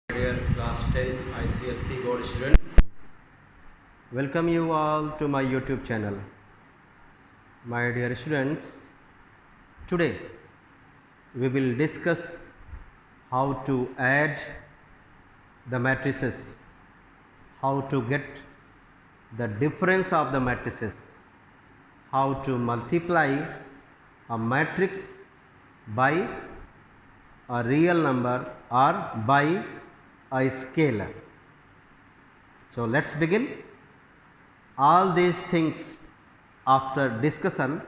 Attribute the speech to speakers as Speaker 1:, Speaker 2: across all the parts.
Speaker 1: Dear class 10 ICSC board students, welcome you all to my YouTube channel. My dear students, today we will discuss how to add the matrices, how to get the difference of the matrices, how to multiply a matrix by a real number or by a scalar. So let's begin. All these things after discussion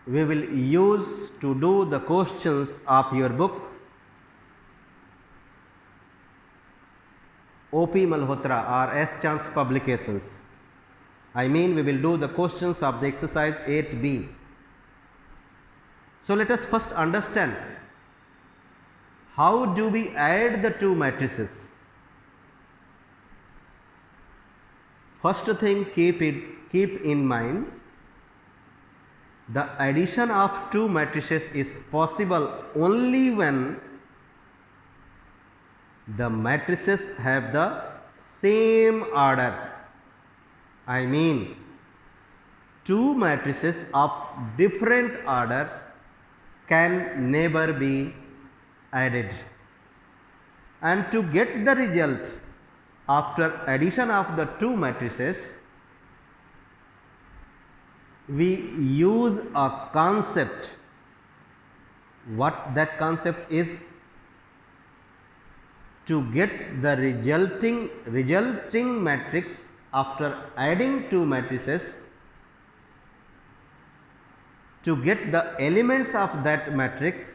Speaker 1: we will use to do the questions of your book O.P. Malhotra or S. Chance Publications. I mean we will do the questions of the exercise 8B. So let us first understand how do we add the two matrices. First thing, keep in mind, the addition of two matrices is possible only when the matrices have the same order. I mean two matrices of different order can never be added, and to get the result after addition of the two matrices we use a concept. What that concept is? To get the resulting matrix after adding two matrices, to get the elements of that matrix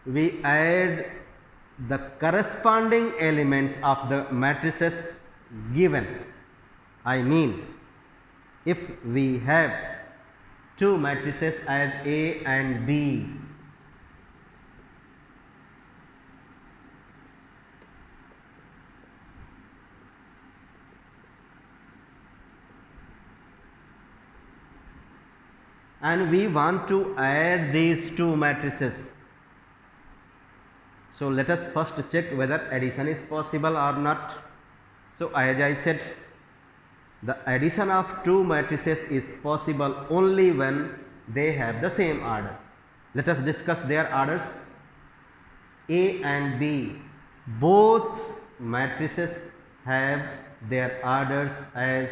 Speaker 1: we add the corresponding elements of the matrices given. I mean, if we have two matrices as A and B, and we want to add these two matrices, so let us first check whether addition is possible or not. So as I said, the addition of two matrices is possible only when they have the same order. Let us discuss their orders. A and B, both matrices have their orders as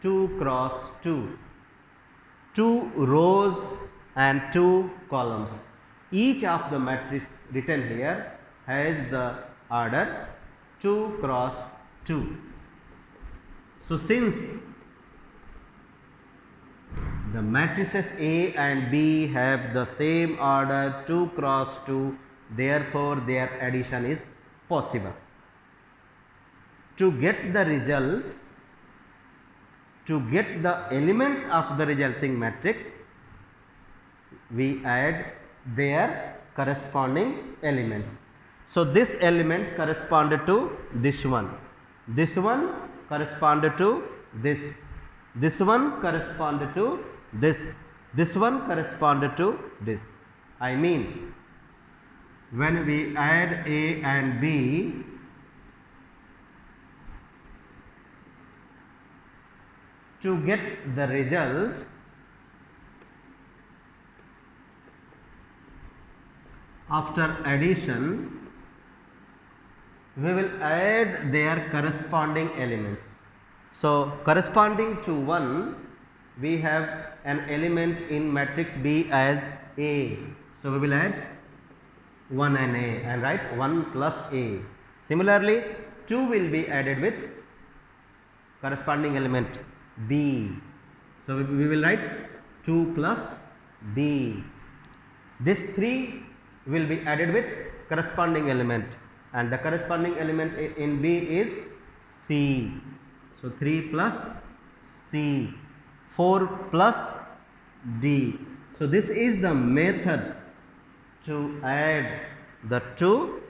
Speaker 1: 2 cross 2, 2 rows and 2 columns. Each of the matrix written here has the order 2 cross 2. So since the matrices A and B have the same order 2 cross 2, therefore their addition is possible. To get the result, to get the elements of the resulting matrix, we add their corresponding elements. So this element corresponded to this one corresponded to this one corresponded to this one corresponded to this. I mean, when we add A and B, to get the result, after addition we will add their corresponding elements. So corresponding to 1, we have an element in matrix B as A, so we will add 1 and A and write 1 plus A. Similarly 2 will be added with corresponding element B, so we will write 2 plus B. This 3 will be added with corresponding element, and the corresponding element in B is C, so 3 plus C, 4 plus D. So this is the method to add the two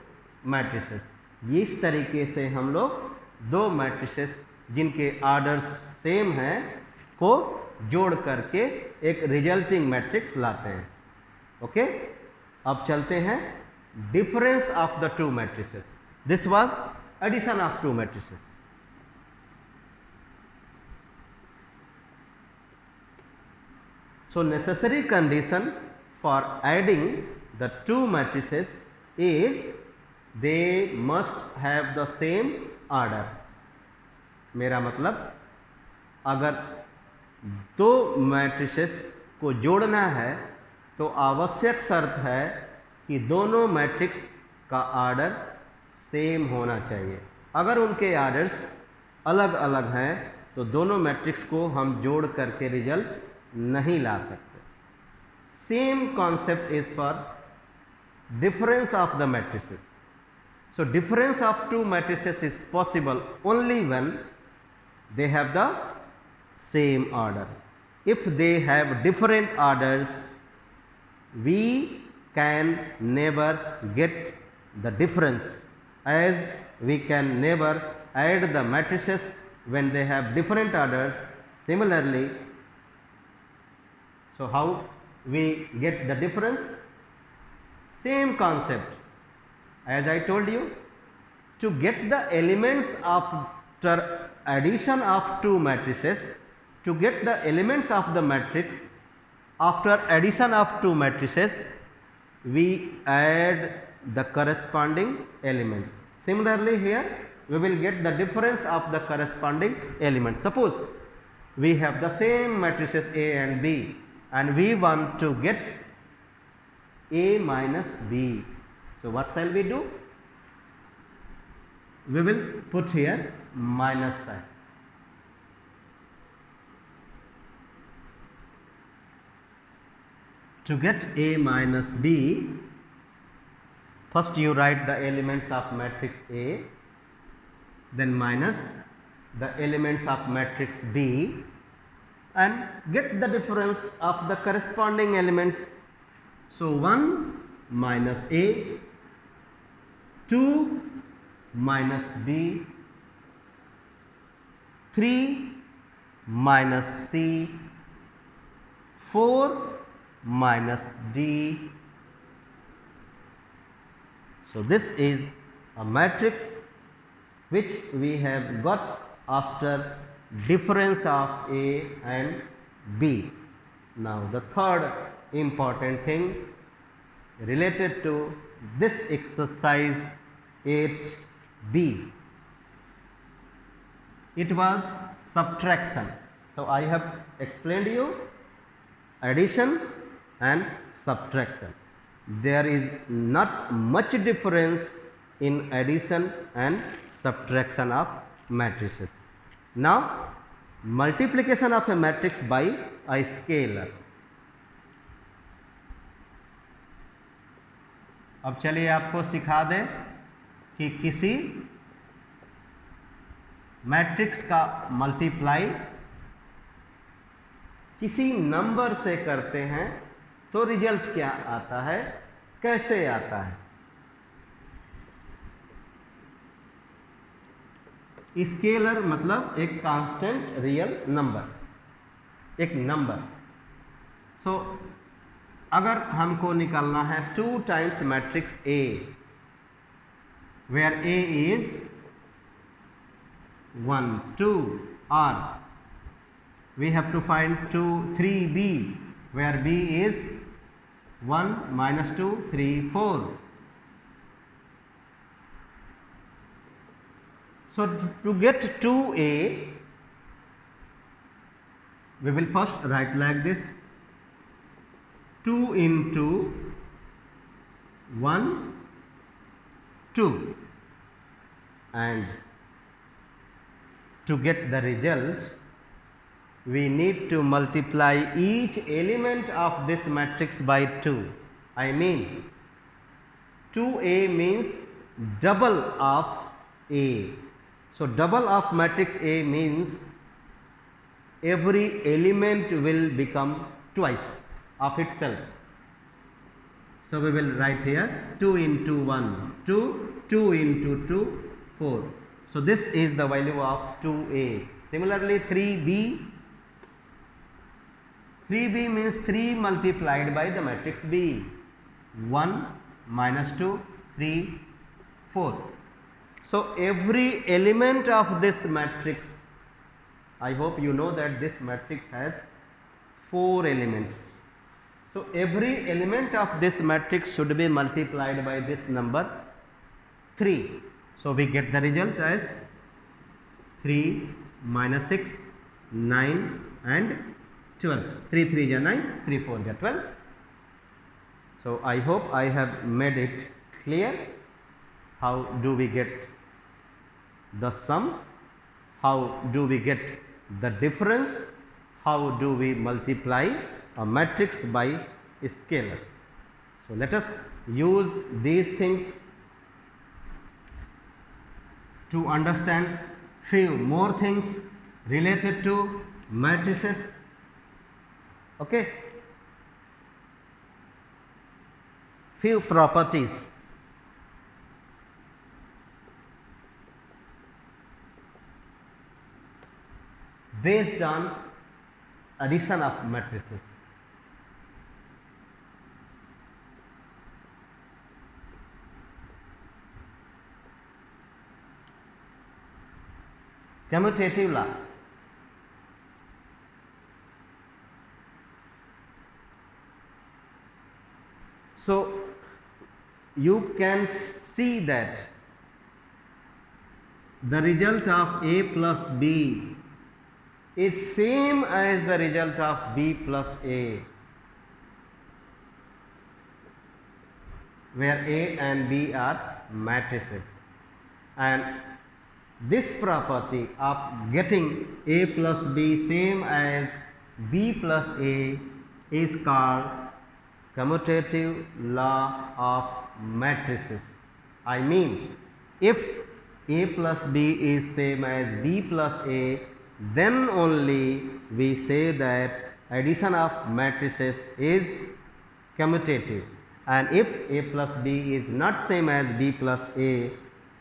Speaker 1: matrices. इस तरीके से हम लोग दो matrices जिनके orders same हैं को जोड़ करके एक रिजल्टिंग मैट्रिक्स लाते हैं. ओके, अब चलते हैं difference of the two matrices. This was addition of two matrices. So, necessary condition for adding the two matrices is they must have the same order. मेरा मतलब अगर दो मैट्रिसेस को जोड़ना है तो आवश्यक शर्त है कि दोनों मैट्रिक्स का ऑर्डर सेम होना चाहिए. अगर उनके ऑर्डर्स अलग अलग हैं तो दोनों मैट्रिक्स को हम जोड़ करके रिजल्ट नहीं ला सकते. Same concept is for difference of the matrices. So, difference of two matrices is possible only when they have the same order. If they have different orders, we can never get the difference, as we can never add the matrices when they have different orders. Similarly, so how we get the difference? Same concept, as I told you, to get the elements after addition of two matrices, to get the elements of the matrix after addition of two matrices, we add the corresponding elements. Similarly, here we will get the difference of the corresponding elements. Suppose we have the same matrices A and B and we want to get A minus B. So, what shall we do? We will put here minus sign. To get A minus B, first you write the elements of matrix A, then minus the elements of matrix B and get the difference of the corresponding elements. So, 1 minus A, 2 minus B, 3 minus C, 4 minus D. So, this is a matrix which we have got after difference of A and B. Now, the third important thing related to this exercise 8b, it was subtraction. So, I have explained you addition and subtraction. There is not much difference in addition and subtraction of matrices. Now, multiplication of a matrix by a scalar. अब चलिए आपको सिखा दें कि किसी matrix का multiply किसी number से करते हैं तो रिजल्ट क्या आता है, कैसे आता है. स्केलर मतलब एक कांस्टेंट रियल नंबर, एक नंबर. सो अगर हमको निकालना है 2 times matrix A, where A is 1 2, or we have to find 2 3B, where B is 1 minus 2 3 4. So, to get 2A, we will first write like this: 2 into 1 2, and to get the result we need to multiply each element of this matrix by 2. I mean 2A means double of A. So, double of matrix A means every element will become twice of itself. So, we will write here 2 into 1 2, 2 into 2 4. So, this is the value of 2A. Similarly, 3B means 3 multiplied by the matrix B. 1 minus 2 3, 4. So every element of this matrix, I hope you know that this matrix has 4 elements. So every element of this matrix should be multiplied by this number 3. So we get the result as 3 minus 6, 9 and 12. 3 3 is 9, 3 4 is 12. So I hope I have made it clear. How do we get the sum? How do we get the difference? How do we multiply a matrix by a scalar? So let us use these things to understand few more things related to matrices. Okay, few properties. Based on addition of matrices. Commutative law. So you can see that the result of A plus B is same as the result of B plus A, where A and B are matrices, and this property of getting A plus B same as B plus A is called commutative law of matrices. I mean, if A plus B is same as B plus A, then only we say that addition of matrices is commutative, and if A plus B is not same as B plus A,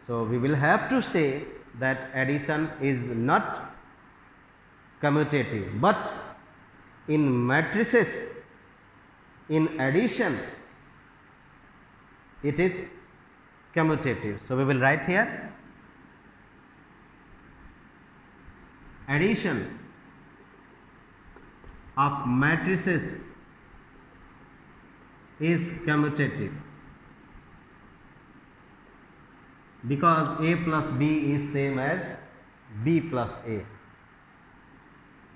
Speaker 1: so we will have to say that addition is not commutative. But in matrices, in addition, it is commutative. So we will write here addition of matrices is commutative because A plus B is same as B plus A.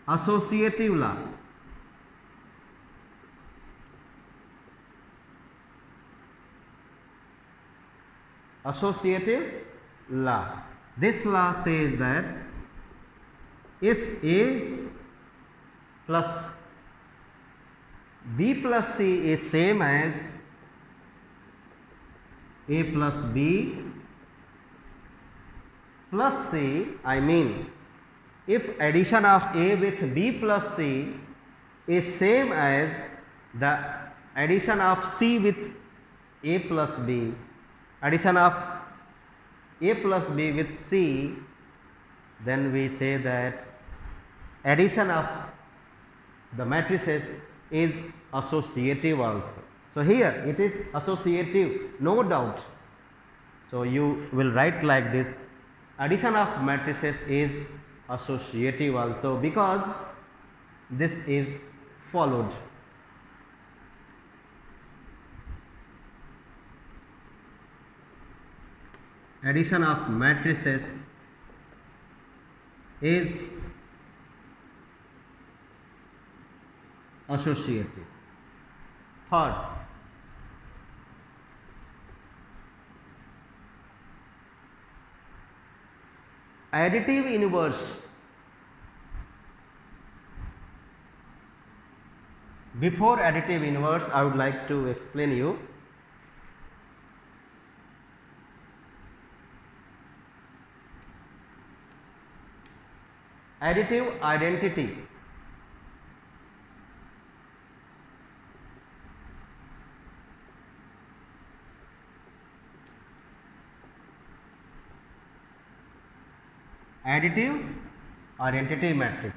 Speaker 1: Associative law. Associative law. This law says that if A plus B plus C is same as A plus B plus C, I mean, if addition of A with B plus C is same as the addition of C with A plus B, addition of A plus B with C, then we say that addition of the matrices is associative also. So here it is associative, no doubt. So you will write like this: addition of matrices is associative also, because this is followed. Addition of matrices is associative. Third, additive inverse. Before additive inverse, I would like to explain you additive identity. Additive identity matrix.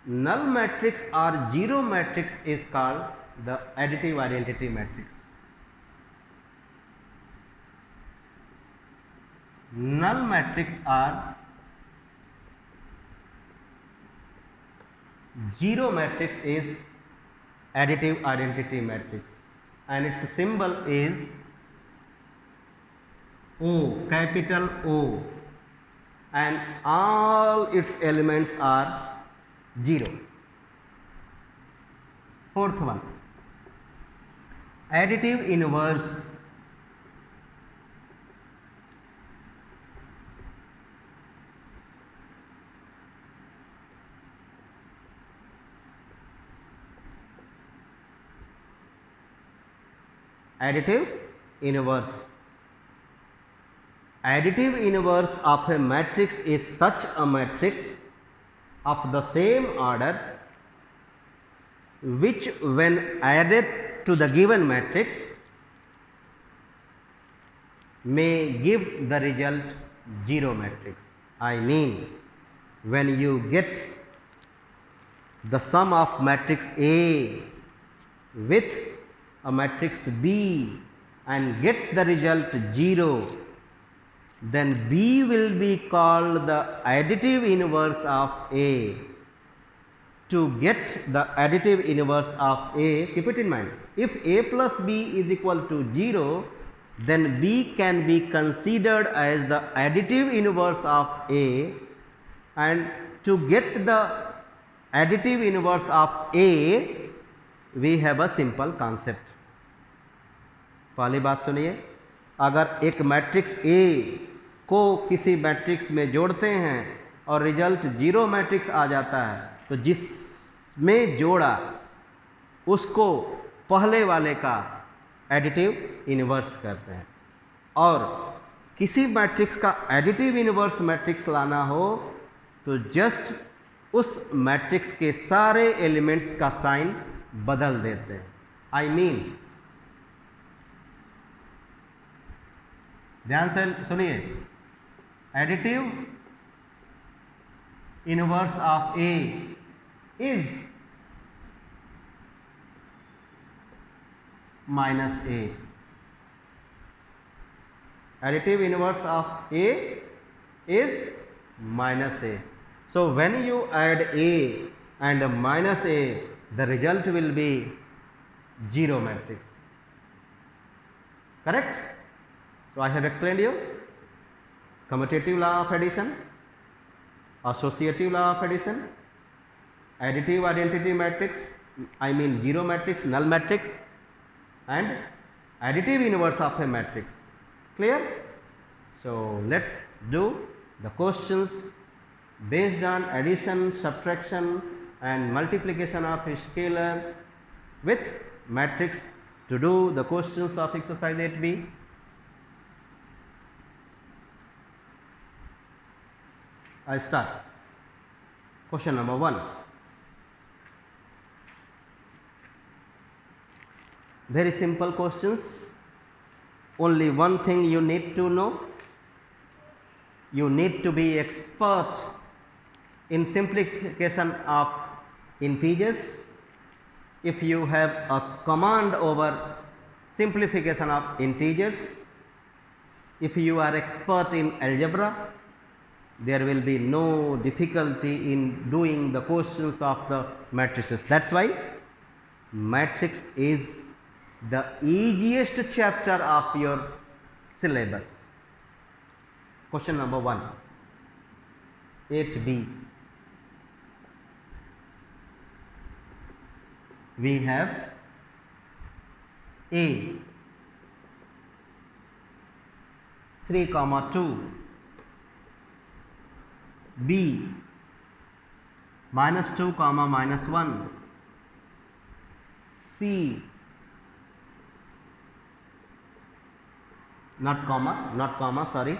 Speaker 1: Null matrix or zero matrix is called the additive identity matrix. null matrix are zero matrix is additive identity matrix and its symbol is O, capital O, and all its elements are 0. Fourth one, additive inverse. Additive inverse. Additive inverse of a matrix is such a matrix of the same order which when added to the given matrix may give the result 0 matrix. I mean, when you get the sum of matrix A with a matrix B and get the result 0, then B will be called the additive inverse of A. To get the additive inverse of A, keep it in mind, if A plus B is equal to 0, then B can be considered as the additive inverse of A, and to get the additive inverse of A, we have a simple concept. पहली बात सुनिए, अगर एक matrix A को किसी matrix में जोड़ते हैं और रिजल्ट 0 मैट्रिक्स आ जाता है, तो जिसमें जोड़ा उसको पहले वाले का एडिटिव इनवर्स करते हैं, और किसी मैट्रिक्स का एडिटिव इनवर्स मैट्रिक्स लाना हो तो जस्ट उस मैट्रिक्स के सारे एलिमेंट्स का साइन बदल देते हैं. आई मीन, ध्यान से सुनिए, additive inverse of A is minus A. Additive inverse of A is minus A. So when you add A and minus A, the result will be 0 matrix. Correct? So I have explained you commutative law of addition, associative law of addition, additive identity matrix, I mean 0 matrix, null matrix, and additive inverse of a matrix. Clear? So let's do the questions based on addition, subtraction and multiplication of a scalar with matrix. To do the questions of exercise 8b. I start. Question number 1. Very simple questions. Only one thing you need to know. You need to be expert in simplification of integers. If you have a command over simplification of integers, if you are expert in algebra, there will be no difficulty in doing the questions of the matrices. That's why matrix is the easiest chapter of your syllabus. Question number 1, 8b. We have A 3, 2, B -2, -1, C not comma, sorry,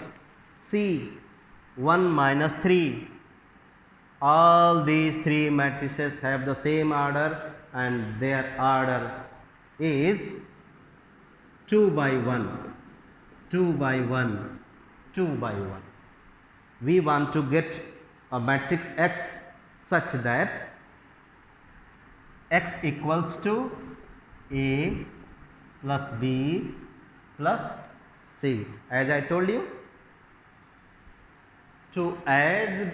Speaker 1: C 1 - 3. All these three matrices have the same order and their order is 2 by 1, 2 by 1, 2 by 1. We want to get a matrix X such that X equals to A plus B plus C. As I told you, to add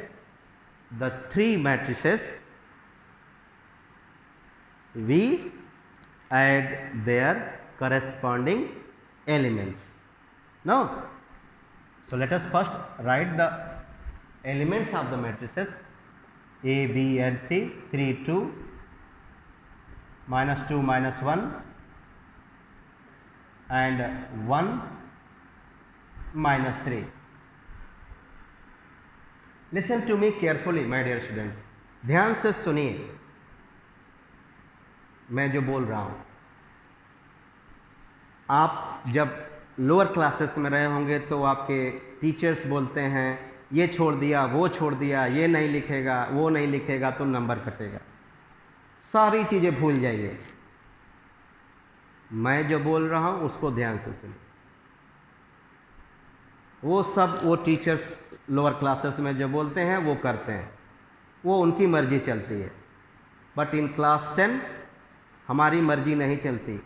Speaker 1: the three matrices, we add their corresponding elements. Now, so let us first write the elements of the matrices A, B and C, 3, 2, minus 2, minus 1 and 1, minus 3. Listen to me carefully my dear students, ध्यान से सुनिए मैं जो बोल रहा हूँ. आप जब लोअर क्लासेस में रहे होंगे तो आपके टीचर्स बोलते हैं ये छोड़ दिया, वो छोड़ दिया, ये नहीं लिखेगा, वो नहीं लिखेगा तो नंबर कटेगा. सारी चीज़ें भूल जाइए. मैं जो बोल रहा हूँ उसको ध्यान से सुनिए. वो सब वो टीचर्स लोअर क्लासेस में जो बोलते हैं वो करते हैं, वो उनकी मर्जी चलती है. बट इन क्लास 10 हमारी मर्जी नहीं चलती.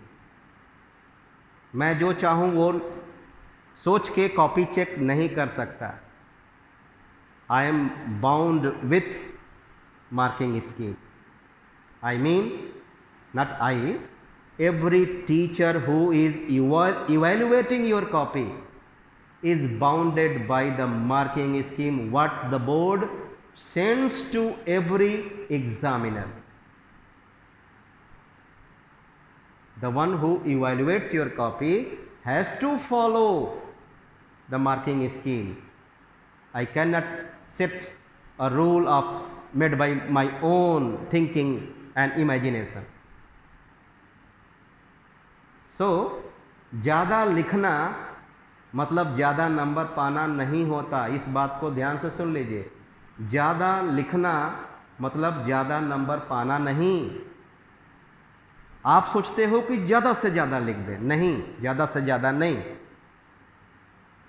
Speaker 1: मैं जो चाहूँ वो सोच के कॉपी चेक नहीं कर सकता. I am bound with marking scheme. I mean, not I, every teacher who is evaluating your copy is bounded by the marking scheme what the board sends to every examiner. The one who evaluates your copy has to follow the marking scheme. I cannot set a rule of made by my own thinking and imagination. So, ज़्यादा लिखना मतलब ज़्यादा number पाना नहीं होता. इस बात को ध्यान से सुन लीजिए. ज़्यादा लिखना मतलब ज़्यादा नंबर पाना नहीं. आप सोचते हो कि ज़्यादा से ज़्यादा लिख दें. नहीं, ज़्यादा से ज़्यादा नहीं.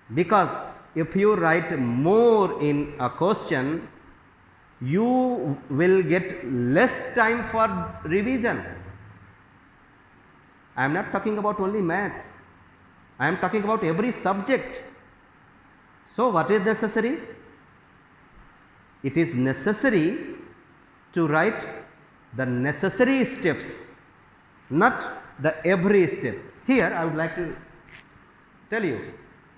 Speaker 1: Because if you write more in a question, you will get less time for revision. I am not talking about only maths. I am talking about every subject. So what is necessary? It is necessary to write the necessary steps, not the every step. Here I would like to tell you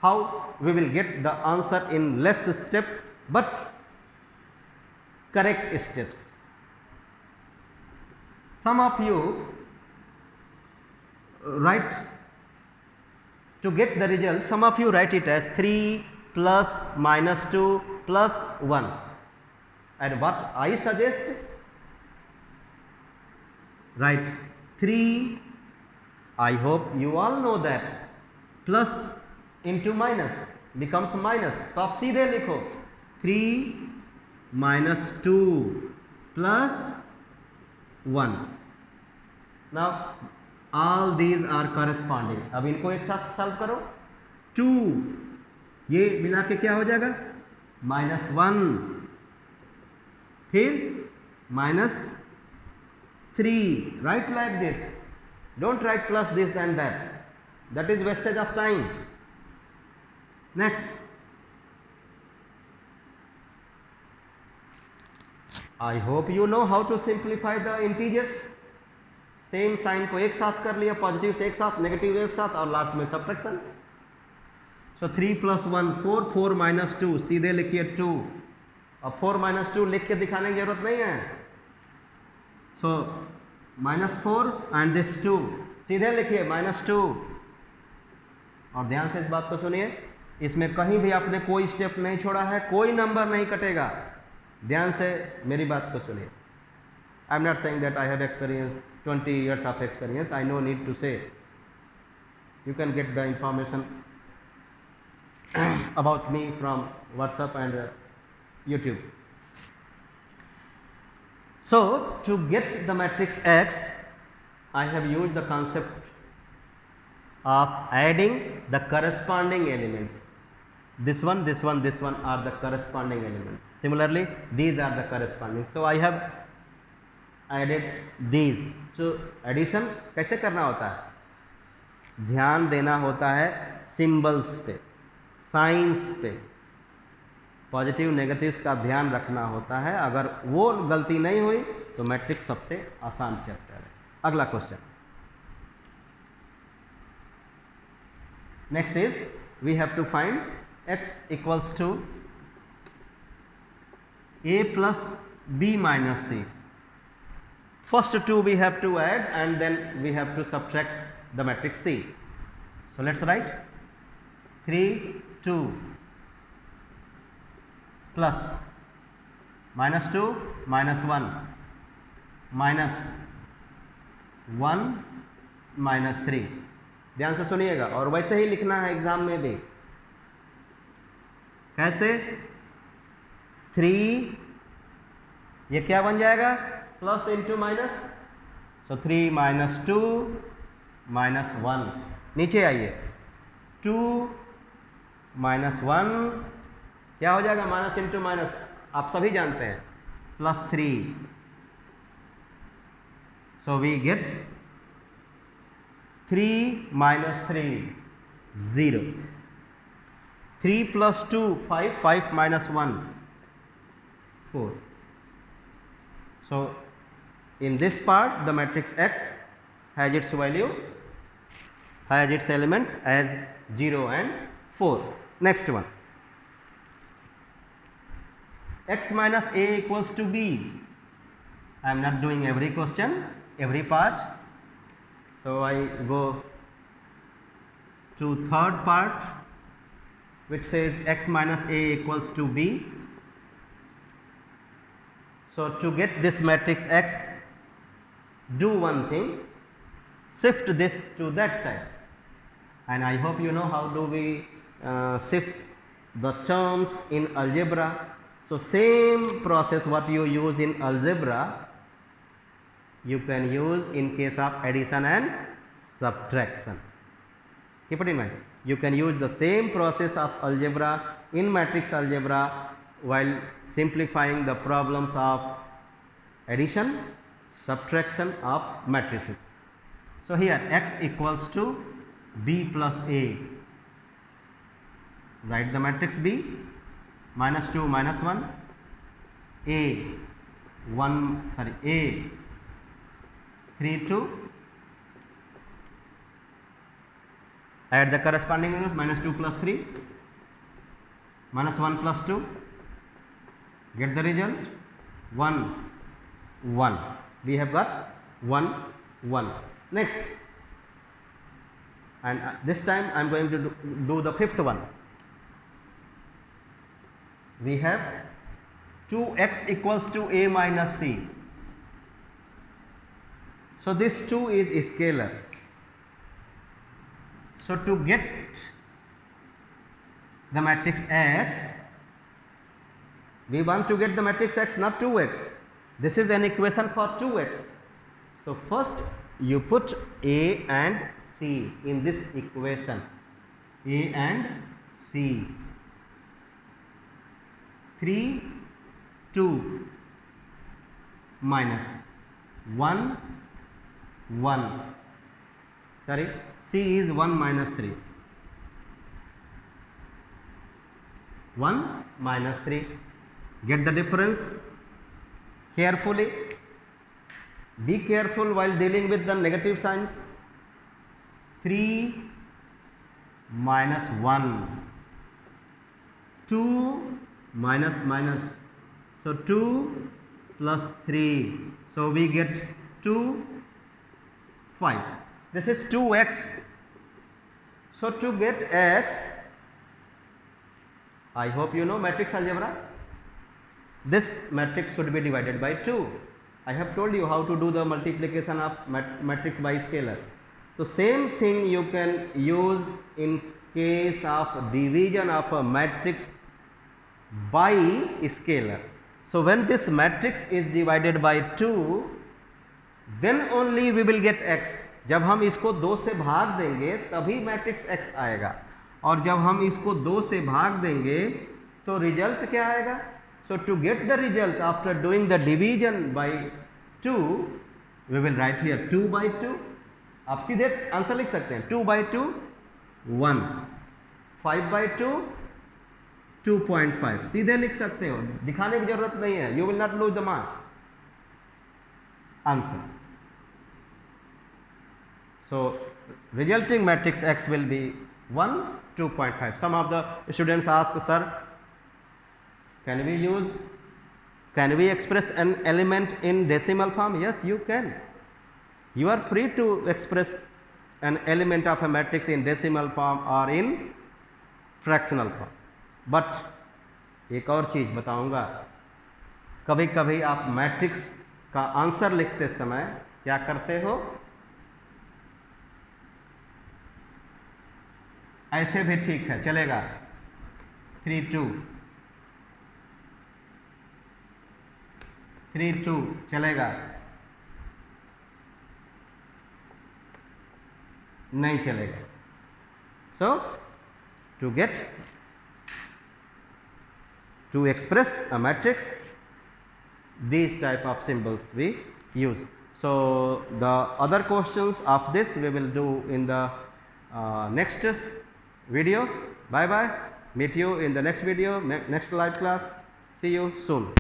Speaker 1: how we will get the answer in less step but correct steps. Some of you write to get the result, some of you write it as 3 plus minus 2 plus 1. And what I suggest, write 3, I hope you all know that, plus into minus becomes minus. तो आप सीधे लिखो 3 minus 2 plus 1. Now all these are corresponding. अब इनको एक साथ solve करो. 2 ये मिला के क्या हो जाएगा? minus 1, फिर minus 3. Write like this. Don't write plus this and that. That is wastage of time. Next, I hope you know how to simplify the integers. Same sign को एक साथ कर लिया, पॉजिटिव से एक साथ, नेगेटिव एक साथ और लास्ट में सब्ट्रैक्शन. सो 3 plus 1 4, 4 minus 2 सीधे लिखिए 2. अब 4 minus 2 लिख के दिखाने की जरूरत नहीं है. सो -4 एंड दिस 2 सीधे लिखिए -2. और ध्यान से इस बात को सुनिए, इसमें कहीं भी आपने कोई स्टेप नहीं छोड़ा है, कोई नंबर नहीं कटेगा. ध्यान से मेरी बात को सुनिए. I am not saying that I have experience 20 years of experience. I no need to say. You can get the information about me from WhatsApp and YouTube. So to get the matrix X, I have used the concept of adding the corresponding elements. This one, this one, this one are the corresponding elements. Similarly, these are the corresponding. So I have added these. So addition कैसे करना होता है? ध्यान देना होता है symbols पे, science पे. पॉजिटिव नेगेटिव्स का ध्यान रखना होता है। अगर वो गलती नहीं हुई तो मैट्रिक्स सबसे आसान चैप्टर है। अगला question, next is we have to find x equals to a plus b minus c. First two we have to add and then we have to subtract the matrix C. So let's write 3 2 plus minus 2 minus 1 minus 1 minus 3. ध्यान से सुनिएगा और वैसे ही लिखना है exam में भी। कैसे? 3 ये क्या बन जाएगा? प्लस इंटू माइनस, सो 3 माइनस 2 माइनस 1। नीचे आइए, 2 माइनस 1 क्या हो जाएगा? माइनस इंटू माइनस आप सभी जानते हैं, plus 3। So we get 3 minus 3 0. 3 plus 2 5, 5 minus 1 4. So in this part the matrix X has its value, has its elements as 0 and 4. Next one, X minus A equals to B. I am not doing every question, every part. So I go to third part which says x minus a equals to b. So to get this matrix X, do one thing, shift this to that side, and I hope you know how do we shift the terms in algebra. So same process what you use in algebra you can use in case of addition and subtraction. Keep it in mind, you can use the same process of algebra in matrix algebra while simplifying the problems of addition, subtraction of matrices. So here x equals to b plus a, write the matrix B, minus 2 minus 1, a 3 2, add the corresponding numbers, minus 2 plus 3 minus 1 plus 2, get the result 1 1. We have got 1 1. Next, and this time I am going to do the fifth one. We have 2x equals to a minus c. So this 2 is scalar. So to get the matrix X, we want to get the matrix X, not 2x. This is an equation for 2x. So first you put a and c in this equation, a and c. 3 2 minus 1 1, sorry, c is 1 minus 3, 1 minus 3. Get the difference carefully. Be careful while dealing with the negative signs. 3 minus 1, 2 minus minus, so 2 plus 3, so we get 2 5. This is 2x. So to get x, I hope you know matrix algebra. This matrix should be divided by 2. I have told you how to do the multiplication of matrix by scalar. So same thing you can use in case of division of a matrix by scalar. So when this matrix is divided by 2, then only we will get x. जब हम इसको 2 से भाग देंगे तभी matrix x आएगा, और जब हम इसको 2 से भाग देंगे तो रिजल्ट क्या आएगा? So to get the result after doing the division by 2, we will write here 2 by 2. आप सीधे आंसर लिख सकते हैं, 2 by 2 1, 5 by 2 2.5 सीधे लिख सकते हो, दिखाने की जरूरत नहीं है. You will not lose the mark. Answer. So resulting matrix X will be 1, 2.5. Some of the students ask, sir, can we express an element in decimal form? Yes, you can. You are free to express an element of a matrix in decimal form or in fractional form. But एक और चीज बताऊंगा, कभी कभी आप matrix का answer लिखते समय क्या करते हो, ऐसे भी ठीक है, चलेगा. 3 2 3 2 चलेगा, नहीं चलेगा. So to express a matrix, these type of symbols we use. So the other questions of this we will do in the next video. Bye bye, meet you in the next video, next live class. See you soon.